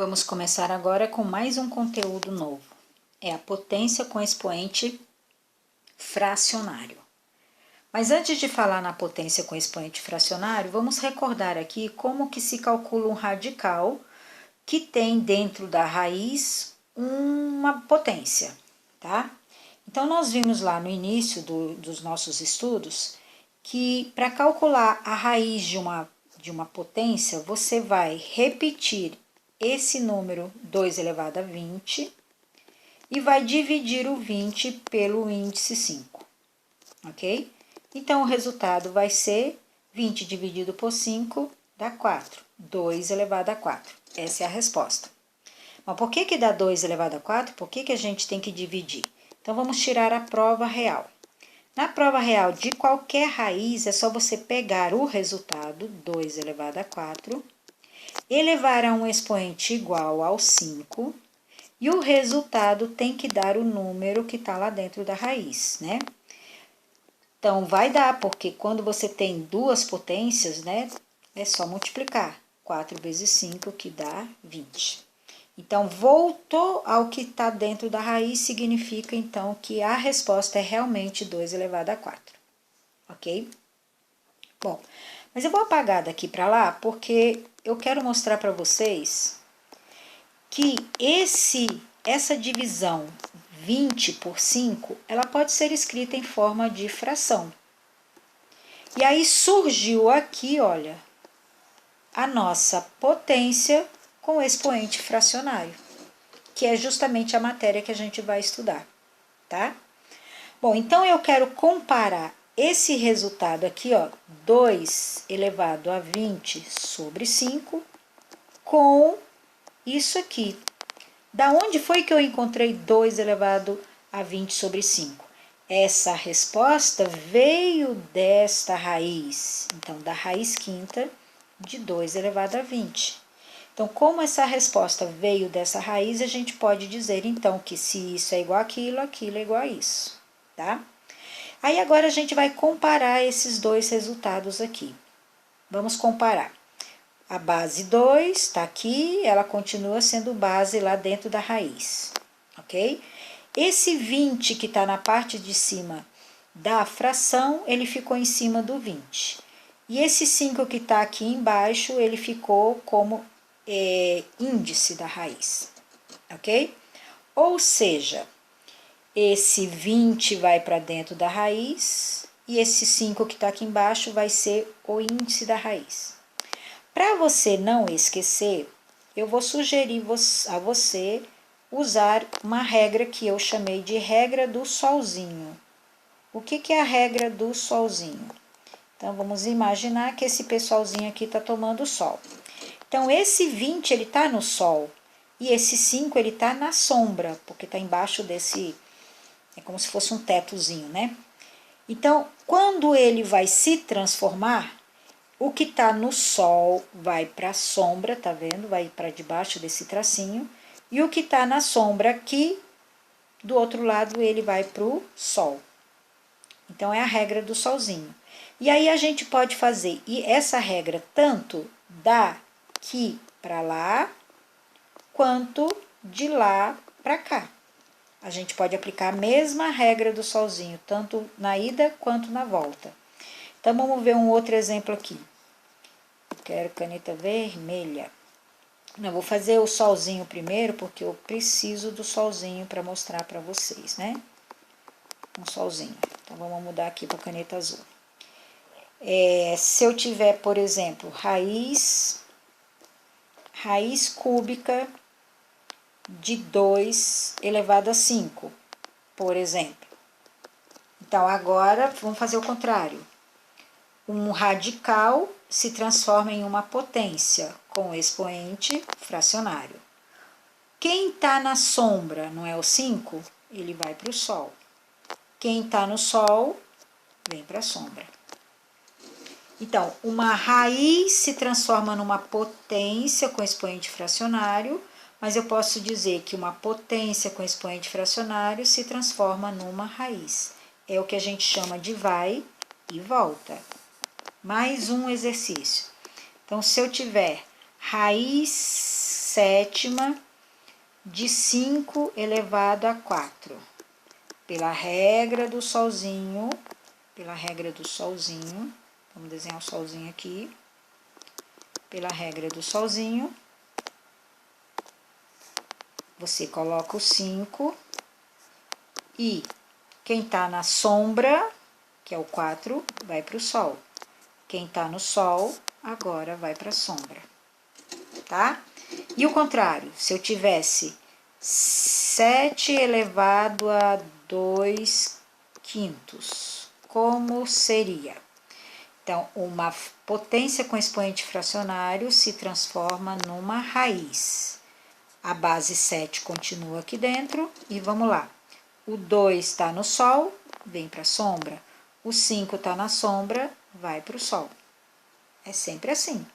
Vamos começar agora com mais um conteúdo novo. É a potência com expoente fracionário. Mas antes de falar na potência com expoente fracionário, vamos recordar aqui como que se calcula um radical que tem dentro da raiz uma potência, tá? Então, nós vimos lá no início dos nossos estudos que para calcular a raiz de uma potência, você vai repetir esse número 2 elevado a 20 e vai dividir o 20 pelo índice 5, ok? Então, o resultado vai ser 20 dividido por 5 dá 4, 2 elevado a 4. Essa é a resposta. Mas por que dá 2 elevado a 4? Por que a gente tem que dividir? Então, vamos tirar a prova real. Na prova real de qualquer raiz, é só você pegar o resultado, 2 elevado a 4, elevar a um expoente igual ao 5, e o resultado tem que dar o número que está lá dentro da raiz, né? Então, vai dar, porque quando você tem duas potências, né, é só multiplicar. 4 vezes 5, que dá 20. Então, voltou ao que está dentro da raiz, significa, então, que a resposta é realmente 2 elevado a 4, ok? Bom, mas eu vou apagar daqui para lá, porque eu quero mostrar para vocês que essa divisão 20 por 5, ela pode ser escrita em forma de fração. E aí surgiu aqui, olha, a nossa potência com expoente fracionário, que é justamente a matéria que a gente vai estudar, tá? Bom, então eu quero comparar esse resultado aqui, ó, 2 elevado a 20 sobre 5, com isso aqui. Da onde foi que eu encontrei 2 elevado a 20 sobre 5? Essa resposta veio desta raiz, então, da raiz quinta de 2 elevado a 20. Então, como essa resposta veio dessa raiz, a gente pode dizer, então, que se isso é igual àquilo, aquilo é igual a isso, tá? Aí, agora, a gente vai comparar esses dois resultados aqui. Vamos comparar. A base 2 está aqui, ela continua sendo base lá dentro da raiz, ok? Esse 20 que está na parte de cima da fração, ele ficou em cima do 20. E esse 5 que está aqui embaixo, ele ficou como índice da raiz, ok? Ou seja, esse 20 vai para dentro da raiz e esse 5 que está aqui embaixo vai ser o índice da raiz. Para você não esquecer, eu vou sugerir a você usar uma regra que eu chamei de regra do solzinho. O que é a regra do solzinho? Então, vamos imaginar que esse pessoalzinho aqui está tomando sol. Então, esse 20, ele está no sol, e esse 5, ele está na sombra, porque está embaixo desse, é como se fosse um tetozinho, né? Então, quando ele vai se transformar, o que está no sol vai para a sombra, tá vendo? Vai para debaixo desse tracinho. E o que está na sombra aqui, do outro lado, ele vai para o sol. Então, é a regra do solzinho. E aí, a gente pode fazer essa regra tanto daqui para lá, quanto de lá para cá. A gente pode aplicar a mesma regra do solzinho, tanto na ida quanto na volta. Então, vamos ver um outro exemplo aqui. Quero caneta vermelha. Não, vou fazer o solzinho primeiro, porque eu preciso do solzinho para mostrar para vocês, né? Um solzinho. Então, vamos mudar aqui para caneta azul. Se eu tiver, por exemplo, raiz cúbica de 2 elevado a 5, por exemplo. Então, agora, vamos fazer o contrário. Um radical se transforma em uma potência com expoente fracionário. Quem está na sombra, não é o 5? Ele vai para o sol. Quem está no sol, vem para a sombra. Então, uma raiz se transforma numa potência com expoente fracionário, mas eu posso dizer que uma potência com expoente fracionário se transforma numa raiz. É o que a gente chama de vai e volta. Mais um exercício. Então, se eu tiver raiz sétima de 5 elevado a 4. Pela regra do solzinho, vamos desenhar o solzinho aqui. Pela regra do solzinho, você coloca o 5 e quem tá na sombra, que é o 4, vai para o sol. Quem tá no sol, agora vai para a sombra, tá? E o contrário, se eu tivesse 7 elevado a 2 quintos, como seria? Então, uma potência com expoente fracionário se transforma numa raiz. A base 7 continua aqui dentro e vamos lá. O 2 está no sol, vem para a sombra. O 5 está na sombra, vai para o sol. É sempre assim.